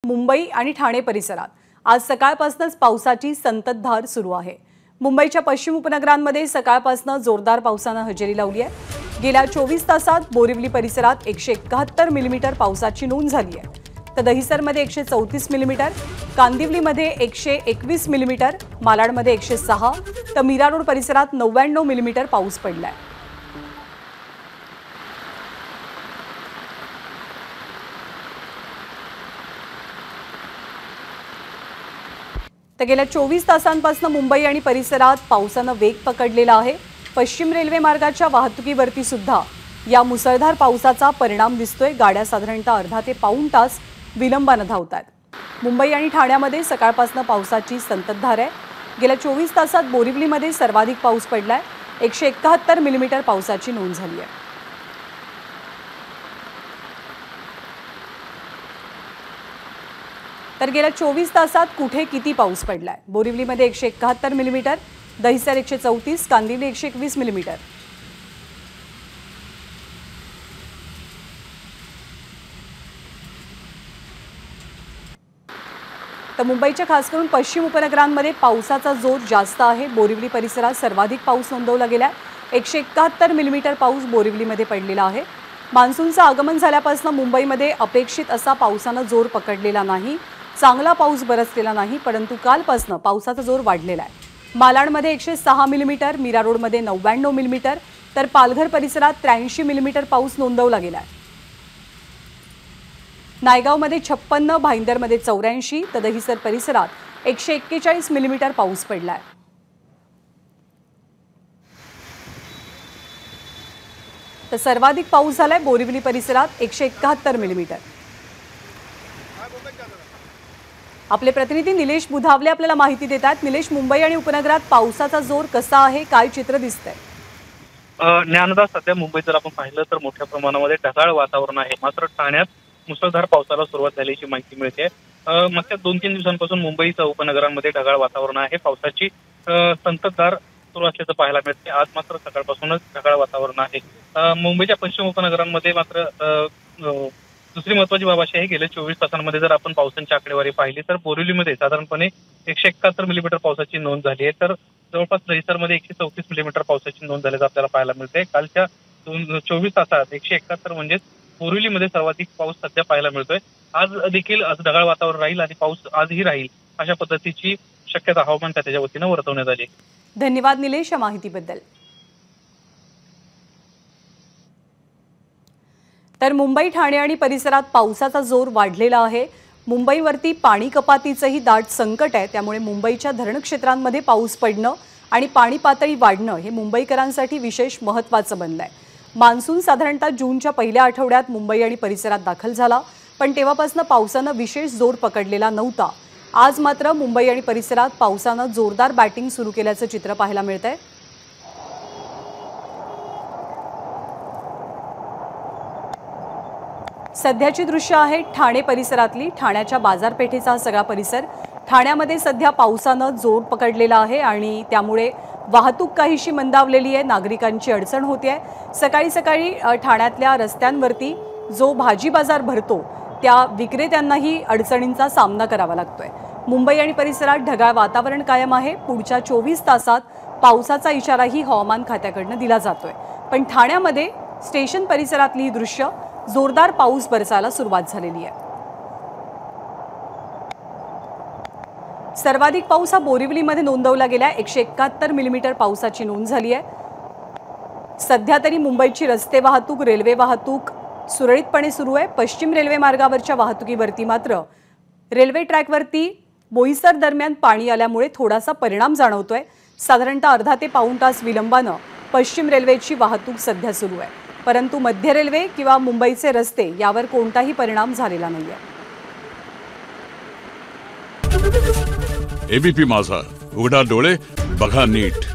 मुंबई आणि ठाणे परिसरात आज सकाळपासूनच पावसाची संततधार सुरू आहे। मुंबईच्या पश्चिम उपनगरांमध्ये सकाळपासून जोरदार पावसाने हजेरी लावली आहे। गेल्या 24 तासात बोरिवली परिसरात 171 मिलीमीटर पावसाची नोंद झाली आहे, तर दहिसरमध्ये 134 मिलीमीटर, कांदिवलीमध्ये 121 मिलीमीटर, मालाडमध्ये 106, तर मीरा रोड परिसरात 99 मिलीमीटर पाऊस पडलाय। तर गेल्या 24 तासांपासून मुंबई आणि परिसरात पावसाने वेग पकडलेला आहे। पश्चिम रेल्वे मार्गाच्या वाहतुकीवरती सुद्धा या मुसळधार पावसाचा परिणाम दिसतोय। गाड्या साधारणतः अर्धा ते पाऊण तास विलंबाने धावतात। मुंबई आणि ठाण्यामध्ये सकाळपासून पावसाची संततधार आहे। गेल्या 24 तासात बोरिवलीमध्ये सर्वाधिक पाऊस पडलाय। 171 मिलीमीटर पावसाची नोंद झाली आहे। तर गेल्या 24 तासात कुठे किती पाऊस पडलाय? बोरिवलीमध्ये 171 मिलीमीटर, दहिसर 134, कांदिवली 121 मिलीमीटर। तर मुंबईच्या खास करून पश्चिम उपनगरांमध्ये पावसाचा जोर जास्त आहे। बोरिवली परिसरात सर्वाधिक पाऊस नोंदवला गेलाय। 171 मिलीमीटर पाऊस बोरिवलीमध्ये पडलेला आहे। मान्सूनचं आगमन झाल्यापासून मुंबईमध्ये अपेक्षित असा पावसाने जोर पकडलेला नाही। चांगला पाऊस बरसलेला नाही, परंतु कालपासून पावसाचा जोर वाढलेला आहे। मालाडमध्ये 106 मिलीमीटर, मीरा रोडमध्ये 99 मिलीमीटर, तर पालघर परिसरात 83 मिलीमीटर पाऊस नोंदवला गेलाय। नायगावमध्ये 56, भाईंदरमध्ये 84, तर दहिसर परिसरात 141 मिलीमीटर पाऊस पडलाय। तर सर्वाधिक पाऊस झालाय बोरिवली परिसरात 171 मिलीमीटर। आपले प्रतिनिधी निलेश बुधावले आपल्याला माहिती देतात। निलेश, मुंबई आणि उपनगरात पावसाचा जोर कसा आहे, काय चित्र दिसतंय? ज्ञानदा, सध्या मुंबईत जर आपण पाहिलं तर मोठ्या प्रमाणामध्ये ढगाळ वातावरण आहे। मात्र ठाण्यात मुसळधार पावसाला सुरुवात झाल्याची माहिती मिळते। मागच्या 2-3 दिवसांपासून मुंबईच्या उपनगरांमध्ये ढगाळ वातावरण आहे। पावसाची संततधार सुरू असल्याचं पाहायला मिळते। आज मात्र सकाळपासूनच ढगाळ वातावरण आहे। मुंबईच्या पश्चिम उपनगरांमध्ये मात्र दुसरी महत्त्वाची बाब अशी आहे, गेल्या 24 तासांमध्ये जर आपण पावसाची आकडेवारी पाहिली तर बोरिवलीमध्ये साधारणपणे 171 मिलीमीटर पावसाची नोंद झाली आहे। तर जवळपास दहिसरमध्ये 134 मिलीमीटर पावसाची नोंद झाल्याचं आपल्याला पाहायला मिळते। कालच्या 24 तासात 171 म्हणजेच बोरिवलीमध्ये सर्वाधिक पाऊस सध्या पाहायला मिळतोय। आज देखील ढगाळ वातावरण राहील आणि पाऊस आजही राहील अशा पद्धतीची शक्यता हवामान खात्याच्या वतीनं वर्तवण्यात आली। धन्यवाद निलेश या माहितीबद्दल। तर मुंबई, ठाणे आणि परिसरात पावसाचा जोर वाढलेला आहे। मुंबईवरती पाणी कपातीचंही दाट संकट आहे, त्यामुळे मुंबईच्या धरण क्षेत्रांमध्ये पाऊस पडणं आणि पाणी पातळी वाढणं हे मुंबईकरांसाठी विशेष महत्त्वाचं बनलंय। मान्सून साधारणतः जूनच्या पहिल्या आठवड्यात मुंबई आणि परिसरात दाखल झाला, पण तेव्हापासून पावसानं विशेष जोर पकडलेला नव्हता। आज मात्र मुंबई आणि परिसरात पावसानं जोरदार बॅटिंग सुरू केल्याचं चित्र पाहायला मिळतंय। सध्याची दृश्य आहे ठाणे परिसरातली। ठाण्याच्या बाजारपेठेचा सगळा परिसर। ठाण्यामध्ये सध्या पावसानं जोर पकडलेला आहे आणि त्यामुळे वाहतूक काहीशी मंदावलेली आहे, नागरिकांची अडचण होते आहे। सकाळी सकाळी ठाण्यातल्या रस्त्यांवरती जो भाजी बाजार भरतो त्या विक्रेत्यांनाही अडचणींचा सामना करावा लागतोय। मुंबई आणि परिसरात ढगाळ वातावरण कायम आहे। पुढच्या 24 तासात पावसाचा इशाराही हवामान खात्याकडून दिला जातोय। पण ठाण्यामध्ये स्टेशन परिसरातली ही दृश्य जोरदार पाऊस बरसायला सुरुवात झालेली आहे। सर्वाधिक पाऊस हा बोरिवलीमध्ये नोंदवला गेला। 171 मिलीमीटर पावसाची नोंद झाली आहे। सध्या तरी मुंबईची रस्ते वाहतूक, रेल्वे वाहतूक सुरळीतपणे सुरू आहे। पश्चिम रेल्वे मार्गावरच्या वाहतुकीवरती मात्र रेल्वे ट्रॅकवरती बोईसर दरम्यान पाणी आल्यामुळे थोडासा परिणाम जाणवतोय। साधारणतः अर्धा ते पाऊण तास विलंबानं पश्चिम रेल्वेची वाहतूक सध्या सुरू आहे, परंतु मध्य रेल्वे किंवा मुंबईचे रस्ते यावर कोणताही परिणाम झालेला नाहीये। एबीपी माझा, उघडा डोळे बघा नीट।